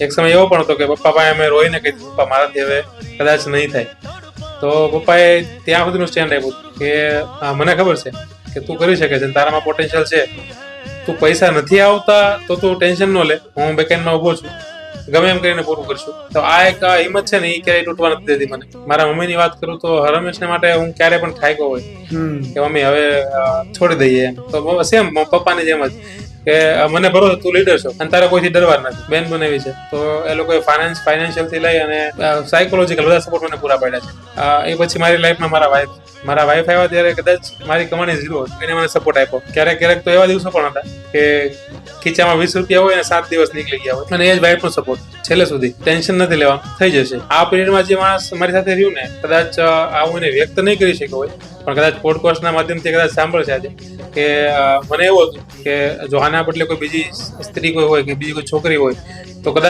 એક સમય એવો પણ હતો કે પપ્પા પાસે અમે રોઈને કહી દીધું, પપ્પા મારાથી હવે કદાચ નહીં થાય. તો પપ્પાએ ત્યાં સુધીનું સ્ટેન્ડ આપ્યું કે મને ખબર છે કે તું કરી શકે છે, તારામાં પોટેન્શિયલ છે, તું પૈસા નથી આવતા તો તું ટેન્શન ન લે, હું બેકેન્ડમાં ઉભો છું, ગમે એમ કરીને પૂરું કરશું. તો આ એક હિંમત છે ને, એ ક્યારેય તૂટવા નથી દેતી મને. મારા મમ્મીની વાત કરું તો હરમેશને માટે હું ક્યારે પણ થાક્યો હોય કે મમ્મી હવે છોડી દઈએ એમ, તો સેમ પપ્પાની જેમ જ કે મને ભરોસો, તું લીડર છો અને તારે કોઈથી ડરવા નથી. બેન બનાવી છે તો એ લોકોએ ફાઇનાન્શિયલ થી લઈ અને સાયકોલોજીકલ બધા સપોર્ટ મને પૂરા પાડ્યા છે. એ પછી મારી લાઈફમાં મારા વાઈફ આવ્યા ત્યારે કદાચ મારી કમાણી 0 હતી, એને મને સપોર્ટ આપ્યો. ક્યારેક તો એવા દિવસો પણ હતા કે ખીચામાં 20 રૂપિયા હોય અને 7 દિવસ નીકળી ગયા હોય, અને એ જ વાઈફ નો સપોર્ટ છેલ્લે સુધી. ટેન્શન નથી લેવા, થઈ જશે. આ પીરિયડમાં જે માણસ મારી સાથે રહ્યું ને, કદાચ આવું એને વ્યક્ત નહીં કરી શક્યો હોય, પણ કદાચ પોડકાસ્ટના માધ્યમથી કદાચ સાંભળશે આજે કે મને એવું હતું કે જો આના બદલે કોઈ બીજી સ્ત્રી કોઈ હોય કે બીજી કોઈ છોકરી હોય તો કદાચ